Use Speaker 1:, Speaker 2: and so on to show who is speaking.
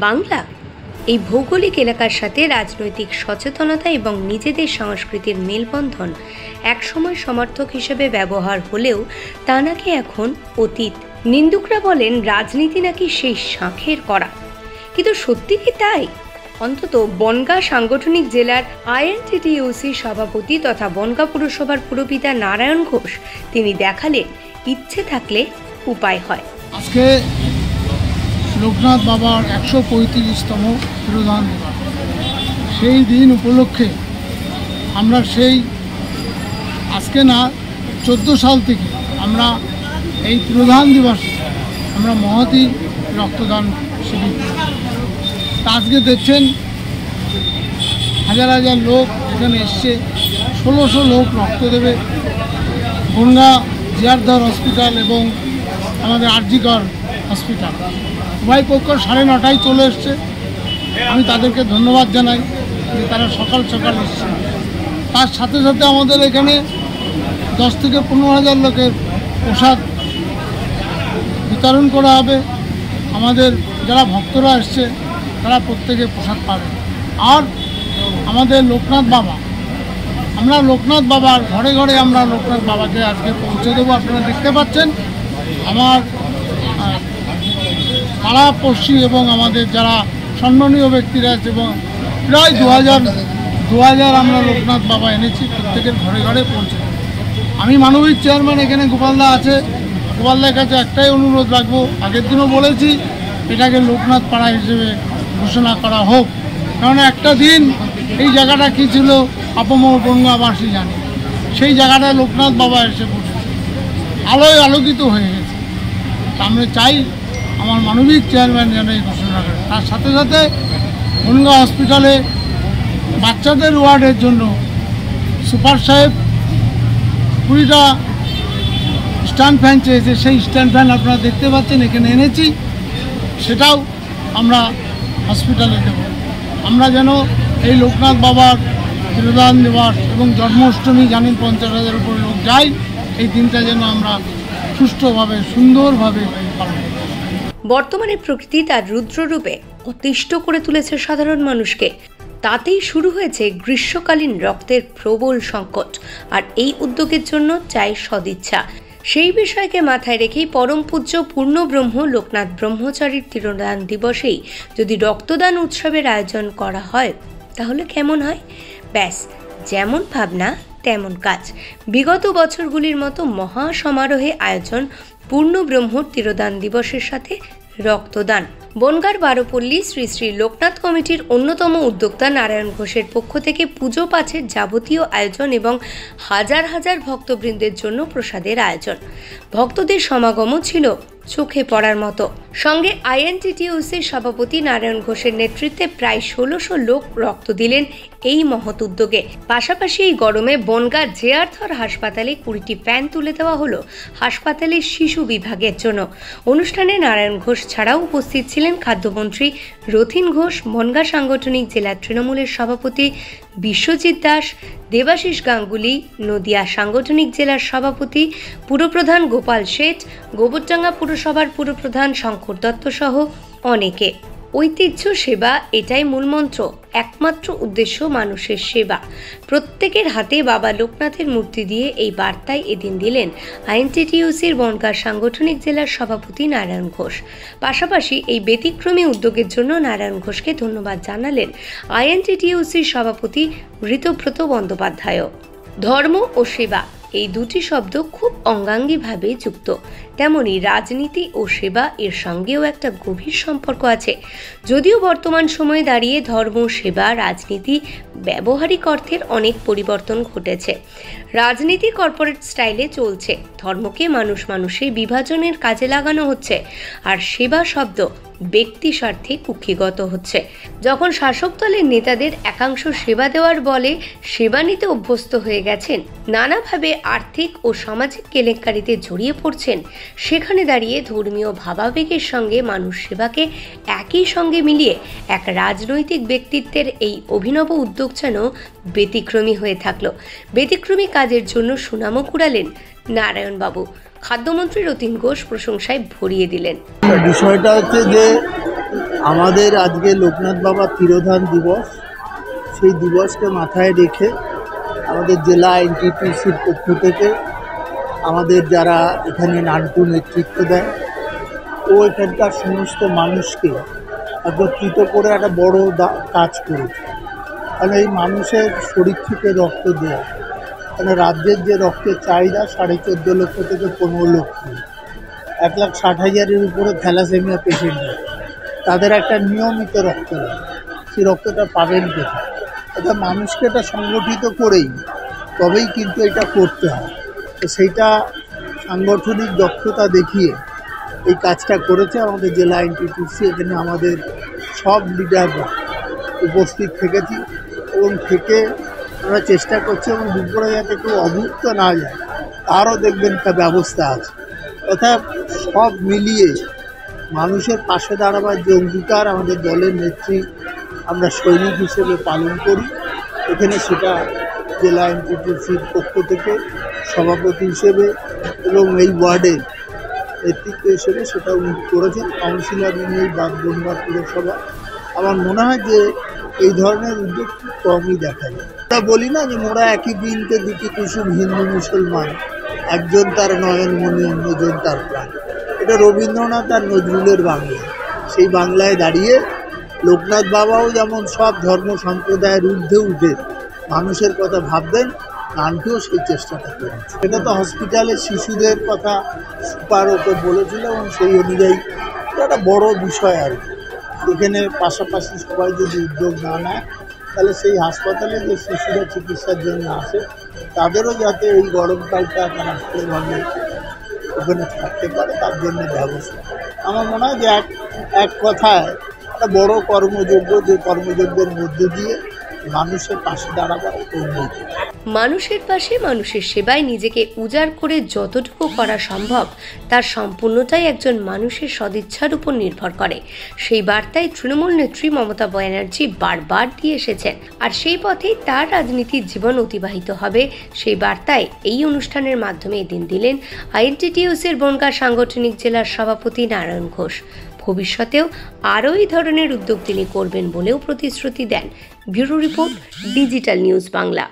Speaker 1: বাংলা এই ভৌগোলিক এলাকার সাথে রাজনৈতিক সচেতনতা এবং নিজেদের সংস্কৃতির মেলবন্ধন একসময় সমর্থক হিসেবে ব্যবহার হলেও তা নাকি এখন অতীত। নিন্দুকরা বলেন রাজনীতি নাকি সেই শাঁখের করা, কিন্তু সত্যি কি তাই? অন্তত বনগাঁ সাংগঠনিক জেলার আইএনটিটিইউসি সভাপতি তথা বনগাঁ পুরসভার পুরপিতা নারায়ণ ঘোষ তিনি দেখালেন ইচ্ছে থাকলে উপায় হয়।
Speaker 2: আজকে লোকনাথ বাবার ১৩৫তম তিরোধান দিবস, সেই দিন উপলক্ষে আমরা আজকে না ১৪ সাল থেকে আমরা এই তিরোধান দিবসে আমরা মহতী রক্তদান শিবির। আজকে দেখছেন হাজার হাজার লোক এখানে এসছে, ১৬০০ লোক রক্ত দেবে। বনগাঁ জিয়ারধর হসপিটাল এবং আমাদের আরজিকর হসপিটাল উভয় পক্ষ ৯:৩০ চলে এসছে। আমি তাদেরকে ধন্যবাদ জানাই যে তারা সকাল সকাল এসছে। তার সাথে সাথে আমাদের এখানে ১০ থেকে ১৫,০০০ লোকের প্রসাদ বিতরণ করা হবে। আমাদের যারা ভক্তরা এসছে তারা প্রত্যেকে প্রসাদ পাবে। আর আমাদের লোকনাথ বাবা, আমরা লোকনাথ বাবার ঘরে ঘরে আমরা লোকনাথ বাবাকে আজকে পৌঁছে দেবো। আপনারা দেখতে পাচ্ছেন আমার পাড়া পড়শি এবং আমাদের যারা সম্মানীয় ব্যক্তিরা আছে এবং প্রায় ২,০০০ আমরা লোকনাথ বাবা এনেছি, প্রত্যেকের ঘরে ঘরে পৌঁছে দেবো। আমি মানবিক চেয়ারম্যান এখানে গোপালদা আছে, গোপালদার কাছে একটাই অনুরোধ রাখবো, আগের দিনও বলেছি এটাকে লোকনাথ পাড়া হিসেবে ঘোষণা করা হোক। কারণ একটা দিন এই জায়গাটা কী ছিল আপামর বনগাঁবাসী জানে। সেই জায়গাটায় লোকনাথ বাবা এসে পড়েছে, আলোয় আলোকিত হয়ে গেছে। আমরা চাই আমার মানবিক চেয়ারম্যান যেন এই ঘোষণা করে। তার সাথে সাথে বনগাঁ হসপিটালে বাচ্চাদের ওয়ার্ডের জন্য সুপার সাহেব ২০টা স্ট্যান্ড ফ্যান চেয়েছে, সেই স্ট্যান্ড ফ্যান আপনারা দেখতে পাচ্ছেন এখানে এনেছি, সেটাও আমরা হসপিটালে দেব। আমরা যেন এই লোকনাথ বাবার তিরোধান দিবস এবং জন্মাষ্টমী জানেন ৫০,০০০ উপরে লোক যায়, এই দিনটা যেন আমরা সুষ্ঠুভাবে সুন্দরভাবে পালন করি।
Speaker 1: বর্তমানে প্রকৃতি তার রুদ্ররূপে অতিষ্ঠ করে তুলেছে সাধারণ মানুষকে। তাতেই শুরু হয়েছে গ্রীষ্মকালীন রক্তের প্রবল সংকট, আর এই উদ্যোগের জন্য চাই সদিচ্ছা। সেই বিষয়কে মাথায় রেখেই পরম পূজ্য পূর্ণব্রহ্ম লোকনাথ ব্রহ্মচারীর তিরোধান দিবসেই যদি রক্তদান উৎসবের আয়োজন করা হয় তাহলে কেমন হয়? ব্যাস, যেমন ভাবনা তেমন কাজ। বিগত বছরগুলির মতো মহা সমারোহে আয়োজন পূর্ণব্রহ্মর তিরোধান দিবসের সাথে রক্তদান। বনগাঁর বারোপল্লী শ্রী শ্রী লোকনাথ কমিটির অন্যতম উদ্যোক্তা নারায়ণ ঘোষের পক্ষ থেকে পুজো পাঠের যাবতীয় আয়োজন এবং হাজার হাজার ভক্তবৃন্দের জন্য প্রসাদের আয়োজন। ভক্তদের সমাগমও ছিল চোখে পড়ার মতো। সঙ্গে আইএনটিটিইউসির সভাপতি নারায়ণ ঘোষের নেতৃত্বে প্রায় ১৬০০ লোক রক্ত দিলেন এই মহৎ উদ্যোগে। পাশাপাশি এই গরমে বনগাঁ জিয়ারধর হাসপাতালে ২০টি ফ্যান তুলে দেওয়া হলো হাসপাতালের শিশু বিভাগের জন্য। অনুষ্ঠানে নারায়ণ ঘোষ ছাড়াও উপস্থিত ছিলেন খাদ্যমন্ত্রী রথীন ঘোষ, বনগাঁ সাংগঠনিক জেলা তৃণমূলের সভাপতি বিশ্বজিৎ দাস, দেবাশিস গাঙ্গুলি, নদিয়া সাংগঠনিক জেলার সভাপতি পুরপ্রধান গোপাল শেঠ, গোবরডাঙ্গা পুরসভার পুরপ্রধান শঙ্কর দত্ত সহ অনেকে। ঐতিহ্য সেবা এটাই মূলমন্ত্র, একমাত্র উদ্দেশ্য মানুষের সেবা। প্রত্যেকের হাতে বাবা লোকনাথের মূর্তি দিয়ে এই বার্তায় এদিন দিলেন আইএনটিটিইউসির বনগাঁ সাংগঠনিক জেলার সভাপতি নারায়ণ ঘোষ। পাশাপাশি এই ব্যতিক্রমী উদ্যোগের জন্য নারায়ণ ঘোষকে ধন্যবাদ জানালেন আইএনটিটিইউসির সভাপতি ঋতব্রত বন্দ্যোপাধ্যায়। ধর্ম ও সেবা এই দুটি শব্দ খুব অঙ্গাঙ্গিভাবে যুক্ত, তেমনি রাজনীতি ও সেবা এর সঙ্গেও একটা গভীর সম্পর্ক আছে। যদিও বর্তমান সময়ে দাঁড়িয়ে ধর্ম, সেবা, রাজনীতি ব্যবহারিক অর্থের অনেক পরিবর্তন ঘটেছে। রাজনীতি কর্পোরেট স্টাইলে চলছে, ধর্মকে মানুষের বিভাজনের কাজে লাগানো হচ্ছে, আর সেবা শব্দ ব্যক্তি স্বার্থে কুক্ষিগত হচ্ছে। যখন শাসক দলের নেতাদের একাংশ সেবা দেওয়ার বলে সেবা নিতে অভ্যস্ত হয়ে গেছেন, নানাভাবে আর্থিক ও সামাজিক কেলেঙ্কারিতে জড়িয়ে পড়ছেন, সেখানে দাঁড়িয়ে ধর্মীয় ভাবাবেগের সঙ্গে মানুষ সেবাকে একই সঙ্গে মিলিয়ে এক রাজনৈতিক ব্যক্তিত্বের এই অভিনব উদ্যোগ যেন ব্যতিক্রমী হয়ে থাকলো। ব্যতিক্রমী কাজের জন্য সুনামও কুড়ালেন নারায়ণবাবু। খাদ্যমন্ত্রী রথীন ঘোষ প্রশংসায় ভরিয়ে দিলেন।
Speaker 3: বিষয়টা হচ্ছে যে আমাদের আজকে লোকনাথ বাবা তিরোধান দিবস, সেই দিবসকে মাথায় রেখে আমাদের জেলা এনটিপিসির পক্ষ থেকে আমাদের যারা এখানে নান্টু নেতৃত্ব দেয় ও এখানকার সমস্ত মানুষকে একত্রিত করে একটা বড় কাজ করেছে। কারণ এই মানুষের শরীর থেকে রক্ত দেওয়া, কারণ রাজ্যের যে রক্তের চাহিদা 14.5 লক্ষ থেকে 15 লক্ষ, 1,60,000-এর উপরে থ্যালাসেমিয়া পেশেন্ট, তাদের একটা নিয়মিত রক্ত লাগে, সেই রক্তটা পাবেন কোথায়? এটা মানুষকে এটা সংগঠিত করেই তবেই কিন্তু এটা করতে হয়। তো সেইটা সাংগঠনিক দক্ষতা দেখিয়ে এই কাজটা করেছে আমাদের জেলা এনটিপিসি। এখানে আমাদের সব লিডাররা উপস্থিত থেকেছি এবং থেকে আমরা চেষ্টা করছি এবং দুপুরে যাতে কেউ অভুক্ত না যায় তারও দেখবেন একটা ব্যবস্থা আছে। অর্থাৎ সব মিলিয়ে মানুষের পাশে দাঁড়াবার যে অঙ্গীকার আমাদের দলের নেত্রী আমরা সৈনিক হিসেবে পালন করি, এখানে সেটা জেলা এনটিপিসির পক্ষ থেকে সভাপতি হিসেবে এবং এই ওয়ার্ডের নেতৃত্ব হিসেবে সেটা উনি করেছেন। কাউন্সিলর উনি এই বনগাঁ পুরসভা। আমার মনে হয় যে এই ধরনের উদ্যোগ খুব কমই দেখা যায়। আমরা বলি না যে মোরা একই বৃন্তে দুটি কুসুম, হিন্দু মুসলমান, একজন তার নয়নমণি অন্যজন তার প্রাণ। এটা রবীন্দ্রনাথ আর নজরুলের বাংলা। সেই বাংলায় দাঁড়িয়ে লোকনাথ বাবাও যেমন সব ধর্ম সম্প্রদায়ের ঊর্ধ্বে উঠে মানুষের কথা ভাববেন, নান্টুও সেই চেষ্টাটা করেছে। এটা তো হসপিটালে শিশুদের কথা সুপার ওকে বলেছিল এবং সেই অনুযায়ী এটা একটা বড় বিষয় আর কি। এখানে পাশাপাশি সবাই যদি উদ্যোগ না নেয় তাহলে সেই হাসপাতালে যে শিশুরা চিকিৎসার জন্য আসে তাদেরও যাতে এই গরমকালটা তারা ভালোভাবে ওখানে থাকতে পারে তার জন্য ব্যবস্থা। আমার মনে হয় যে এক কথায় একটা বড় কর্মযজ্ঞ, যে কর্মযজ্ঞের মধ্যে দিয়ে মানুষের পাশে দাঁড়াবার উন্নতি।
Speaker 1: মানুষের পাশে মানুষের সেবায় নিজেকে উজাড় করে যতটুকু করা সম্ভব তার সম্পূর্ণটাই একজন মানুষের সদিচ্ছার উপর নির্ভর করে। সেই বার্তায় তৃণমূল নেত্রী মমতা ব্যানার্জি বারবার দিয়ে এসেছেন, আর সেই পথেই তার রাজনীতির জীবন অতিবাহিত হবে। সেই বার্তায় এই অনুষ্ঠানের মাধ্যমে এদিন দিলেন আইএনটিটিইউসির বনগাঁ সাংগঠনিক জেলার সভাপতি নারায়ণ ঘোষ। ভবিষ্যতেও আরও এই ধরনের উদ্যোগ তিনি করবেন বলেও প্রতিশ্রুতি দেন। Bureau report, digital news Bangla.